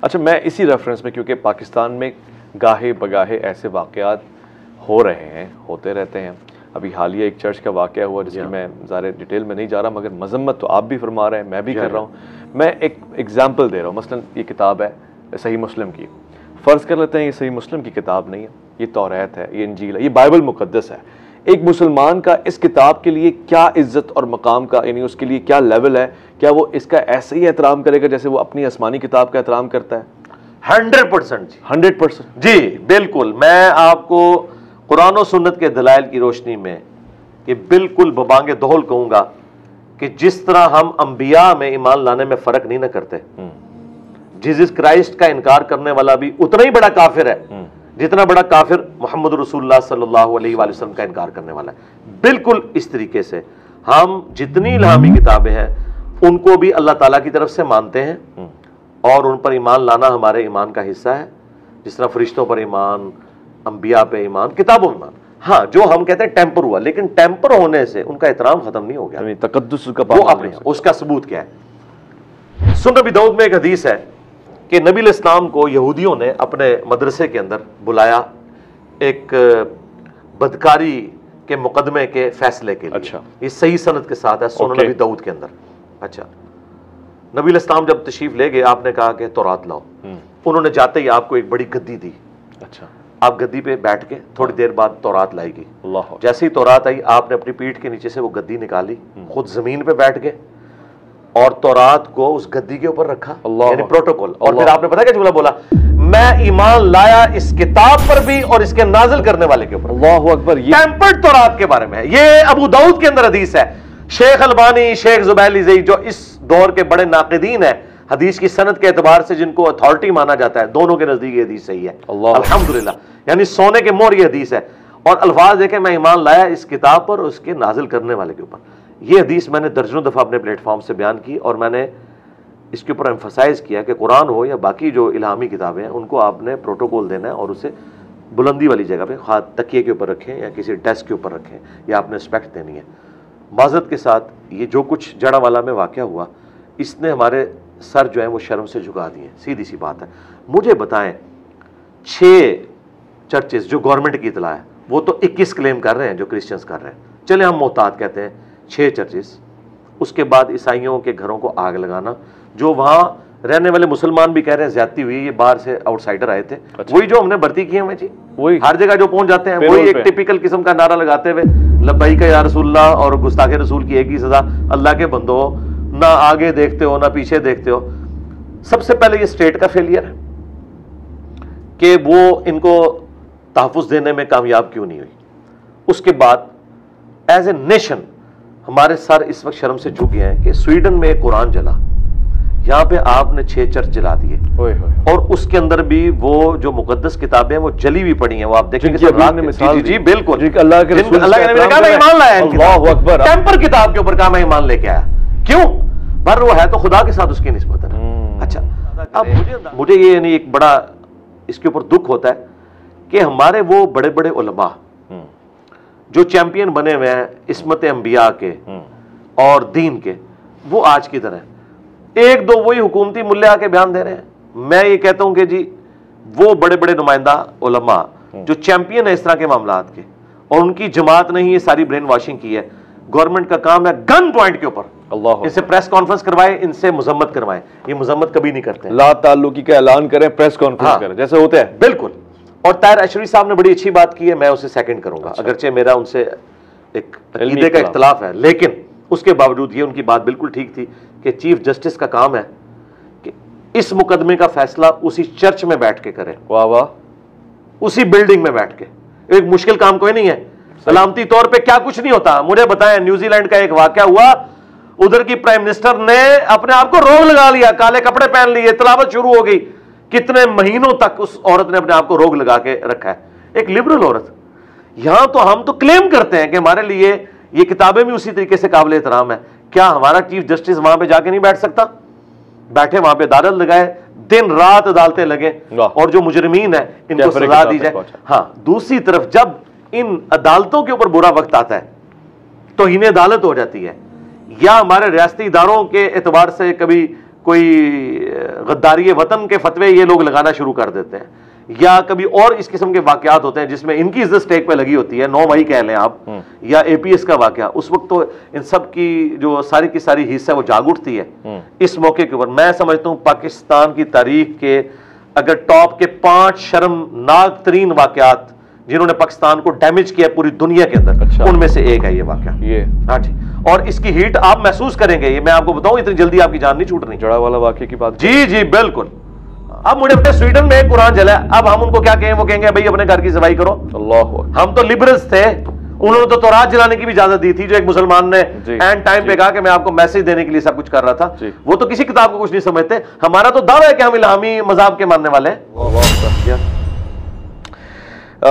اچھا میں اسی ریفرنس میں، کیونکہ پاکستان میں گاہے بگاہے ایسے واقعات ہو رہے ہیں، ہوتے رہتے ہیں. ابھی حالیہ ایک چرچ کا واقعہ ہوا جس کی میں ظاہر ڈیٹیل میں نہیں جا رہا، مگر مذمت تو آپ بھی فرما رہے ہیں، میں بھی کر رہا ہوں. میں ایک ایگزامپل دے رہا ہوں. مثلا یہ کتاب ہے صحیح مسلم کی، فرض کر لیتے ہیں یہ صحیح مسلم کی کتاب نہیں ہے، یہ توریت ہے، یہ انجیل ہے، یہ بائبل مقدس ہے. ایک مسلمان کا اس کتاب کے لیے کیا عزت اور مقام کا، یعنی اس کے لیے کیا لیول ہے؟ کیا وہ اس کا ایسے ہی احترام کرے گا جیسے وہ اپنی آسمانی کتاب کا احترام کرتا ہے؟ 100% جی، 100% جی بالکل. میں آپ کو قرآن و سنت کے دلائل کی روشنی میں یہ بالکل ببانگ دہل کہوں گا کہ جس طرح ہم انبیاء میں ایمان لانے میں فرق نہیں نہ کرتے، جیزس کرائسٹ کا انکار کرنے والا بھی اتنا ہی بڑا کافر ہے جتنا بڑا کافر محمد رسول اللہ صلی اللہ علیہ وآلہ وسلم کا انکار کرنے والا ہے. بالکل اس طریقے سے ہم جتنی الہامی کتابیں ہیں ان کو بھی اللہ تعالیٰ کی طرف سے مانتے ہیں اور ان پر ایمان لانا ہمارے ایمان کا حصہ ہے، جس طرح فرشتوں پر ایمان، انبیاء پہ ایمان، کتابوں میں ایمان. ہاں جو ہم کہتے ہیں ٹیمپر ہوا، لیکن ٹیمپر ہونے سے ان کا احترام ختم نہیں ہو گیا، تقدس کا وہ اپنے اس کا ثبوت کیا ہے؟ سنن نبی داؤد میں ایک حدیث ہے کہ نبی علیہ السلام کو یہودیوں نے اپنے مدرسے کے اندر بلایا ایک بدکاری کے مقدمے کے فیصلے کے لیے. اچھا، یہ صحیح سند کے ساتھ ہے سنن نبی داؤد کے اندر. اچھا، نبی علیہ السلام جب تشریف لے گئے آپ نے کہا کہ تورات لاؤ. انہوں نے جاتے ہی آپ کو ایک بڑی گدی دی. اچھا، آپ گدی پہ بیٹھ کے تھوڑی دیر بعد تورات لائی گئی. اللہ، جیسے ہی تورات آئی آپ نے اپنی پیٹھ کے نیچے سے وہ گدی نکالی، خود زمین پہ بیٹھ گئے اور تورات کو اس گدی کے اوپر رکھا، یعنی پروٹوکول. اور پھر آپ نے پتا کیا جملہ بولا؟ میں ایمان لایا اس کتاب پر بھی اور اس کے نازل کرنے والے کے اوپر. اللہ اکبر. یہ ٹیمپرڈ تورات کے بارے میں ہے. یہ ابو داؤد کے اندر حدیث ہے. شیخ البانی، شیخ زبیلی زئی جو اس دور کے بڑے ناقدین ہیں حدیث کی سند کے اعتبار سے، جن کو اتھارٹی مانا جاتا ہے، دونوں کے نزدیک یہ حدیث صحیح ہے الحمدللہ. یعنی سونے کے مور یہ حدیث ہے. اور الفاظ دیکھیں، میں ایمان لایا اس کتاب پر اور اس کے نازل کرنے والے کے اوپر. یہ حدیث میں نے درجنوں دفعہ اپنے پلیٹ فارم سے بیان کی اور میں نے اس کے اوپر ایمفسائز کیا کہ قرآن ہو یا باقی جو الہامی کتابیں ہیں ان کو آپ نے پروٹوکول دینا ہے اور اسے بلندی والی جگہ پہ، خواہ تکیے کے اوپر رکھیں یا کسی ڈیسک کے اوپر رکھیں، یا آپ نے رسپیکٹ دینی ہے. معذرت کے ساتھ یہ جو کچھ جڑا والا میں واقعہ ہوا، اس نے ہمارے سر جو ہیں وہ شرم سے جھکا دیے. سیدھی سی بات ہے. مجھے بتائیں 6 چرچز جو گورنمنٹ کی اطلاع ہے، وہ تو 21 کلیم کر رہے ہیں جو کرسچنز کر رہے ہیں، چلے ہم محتاط کہتے ہیں 6 چرچز. اس کے بعد عیسائیوں کے گھروں کو آگ لگانا، جو وہاں رہنے والے مسلمان بھی کہہ رہے ہیں زیادتی ہوئی، یہ باہر سے آؤٹ سائڈر آئے تھے. وہی جو ہم نے بھرتی کیے ہیں جی، وہی ہر جگہ جو پہنچ جاتے ہیں، وہی ایک ٹپیکل قسم کا نعرہ لگاتے ہوئے لبیک یا رسول اللہ اور گستاخ رسول کی ایک ہی سزا، اللہ کے بندو نہ آگے دیکھتے ہو نہ پیچھے دیکھتے ہو. سب سے پہلے یہ اسٹیٹ کا فیلئر ہے کہ وہ ان کو تحفظ دینے میں کامیاب کیوں نہیں ہوئی. اس کے بعد ایز اے نیشن ہمارے سر اس وقت شرم سے جھک گئے ہیں کہ سویڈن میں ایک قرآن جلا، یہاں پہ آپ نے 6 چرچ جلا دیے اور اس کے اندر بھی وہ جو مقدس کتابیں وہ جلی ہوئی پڑی ہیں، وہ آپ دیکھیں گے. جی بالکل، اللہ کے نبی نے کہا میں ایمان لایا ٹیمپر کتاب کے اوپر، کہا میں ایمان لے کے آیا. کیوں؟ بر وہ ہے تو خدا کے ساتھ اس کی نسبت ہے. اچھا، اب مجھے یہ یعنی ایک بڑا اس کے اوپر دکھ ہوتا ہے کہ ہمارے وہ بڑے بڑے علماء جو چیمپئن بنے ہوئے ہیں عصمت انبیاء کے اور دین کے، وہ آج کی طرح ایک دو وہی حکومتی ملے آ کے بیان دے رہے ہیں. میں یہ کہتا ہوں کہ جی وہ بڑے بڑے نمائندہ علماء جو چیمپئن ہیں اس طرح کے معاملات کے، اور ان کی جماعت نے ہی یہ ساری برین واشنگ کی ہے. گورنمنٹ کا کام ہے گن پوائنٹ کے اوپر ان سے پریس کانفرنس کروائے، ان سے مذمت کروائے. یہ مذمت کبھی نہیں کرتے، لا تعلقی کا اعلان کریں، پریس کانفرنس کریں جیسے ہوتے ہیں. بالکل. اور طاہر اشری صاحب نے بڑی اچھی بات کی ہے، میں اسے سیکنڈ کروں گا. اگرچہ میرا ان سے ایک عقیدے کا اختلاف ہے، لیکن اس کے باوجود یہ ان کی بات بالکل ٹھیک تھی کہ چیف جسٹس کا کام ہے کہ اس مقدمے کا فیصلہ اسی چرچ میں بیٹھ کے کرے. واہ واہ. اسی بلڈنگ میں بیٹھ کے. ایک مشکل کام کوئی نہیں ہے، علامتی طور پہ کیا کچھ نہیں ہوتا. مجھے بتائیں نیوزی لینڈ کا ایک واقعہ ہوا، ادھر کی پرائم منسٹر نے اپنے آپ کو روگ لگا لیا، کالے کپڑے پہن لیے، تلاوت شروع ہو گئی. کتنے مہینوں تک اس عورت نے اپنے آپ کو روگ لگا کے رکھا ہے، ایک لبرل عورت. یہاں تو ہم تو کلیم کرتے ہیں کہ ہمارے لیے یہ کتابیں بھی اسی طریقے سے قابل احترام ہے. کیا ہمارا چیف جسٹس وہاں پہ جا کے نہیں بیٹھ سکتا؟ بیٹھے وہاں پہ عدالت لگائے، دن رات عدالتیں لگے اور جو مجرمین ہیں ان کو سزا دی جائے. ہاں، دوسری طرف جب ان عدالتوں کے اوپر برا وقت آتا ہے توہین عدالت ہو جاتی ہے، یا ہمارے ریاستی اداروں کے اعتبار سے کبھی کوئی غداری وطن کے فتوے یہ لوگ لگانا شروع کر دیتے ہیں، یا کبھی اور اس قسم کے واقعات ہوتے ہیں جس میں ان کی عزت سٹیک پہ لگی ہوتی ہے، 9 مئی کہہ لیں آپ، یا اے پی ایس کا واقعہ، اس وقت تو ان سب کی جو ساری کی ساری حصہ وہ جاگ اٹھتی ہے اس موقع کے اوپر۔ میں سمجھتا ہوں پاکستان کی تاریخ کے اگر ٹاپ کے 5 شرمناک ترین واقعات جنہوں نے پاکستان کو ڈیمیج کیا پوری دنیا کے اندر، ان میں سے ایک ہے یہ واقعہ۔ ہاں جی، اور اس کی ہیٹ آپ محسوس کریں گے، یہ میں آپ کو بتاؤں اتنی جلدی آپ کی جان نہیں چھوٹ رہی۔ جڑا والا واقعے کی بات، جی جی بالکل۔ اب مجھے اپنے سویڈن میں قرآن جلا، اب ہم ان کو کیا کہیں؟ وہ کہیں گے بھائی اپنے گھر کی صفائی کرو۔ اللہ، ہم تو لبرلز تھے، انہوں نے تو تورات جلانے کی بھی اجازت دی تھی، جو ایک مسلمان نے اینڈ ٹائم پہ کہا کہ میں آپ کو میسج دینے کے لیے سب کچھ کر رہا تھا۔ وہ تو کسی کتاب کو کچھ نہیں سمجھتے۔ ہمارا تو دعویٰ ہے کہ ہم الہامی مذہب کے ماننے والے ہیں۔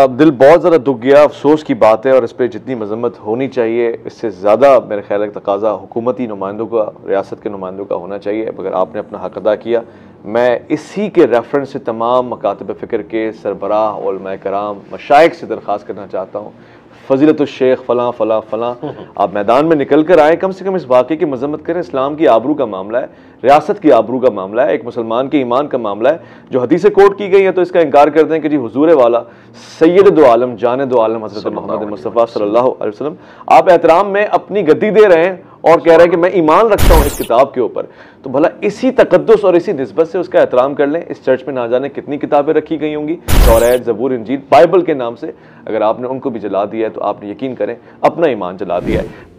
دل بہت زیادہ دکھ گیا، افسوس کی بات ہے، اور اس پہ جتنی مذمت ہونی چاہیے اس سے زیادہ میرے خیال ہے تقاضا حکومتی نمائندوں کا، ریاست کے نمائندوں کا ہونا چاہیے۔ مگر آپ نے اپنا حق ادا کیا۔ میں اسی کے ریفرنس سے تمام مکاتب فکر کے سربراہ، علماء کرام، مشائخ سے درخواست کرنا چاہتا ہوں، فضیلت الشیخ فلاں فلاں فلاں، آپ میدان میں نکل کر آئیں، کم سے کم اس واقعے کی مذمت کریں۔ اسلام کی آبرو کا معاملہ ہے، ریاست کی آبرو کا معاملہ ہے، ایک مسلمان کے ایمان کا معاملہ ہے۔ جو حدیثیں کوٹ کی گئی ہیں تو اس کا انکار کر دیں کہ جی حضور والا سید دو عالم، جان دو عالم حضرت محمد مصطفیٰ صلی اللہ علیہ وسلم، آپ احترام میں اپنی گدی دے رہے ہیں اور کہہ رہے ہیں کہ میں ایمان رکھتا ہوں اس کتاب کے اوپر، تو بھلا اسی تقدس اور اسی نسبت سے اس کا احترام کر لیں۔ اس چرچ میں نہ جانے کتنی کتابیں رکھی گئی ہوں گی، توریت، زبور، انجیل، بائبل کے نام سے، اگر آپ نے ان کو بھی جلا دیا ہے تو آپ نے یقین کریں اپنا ایمان جلا دیا ہے۔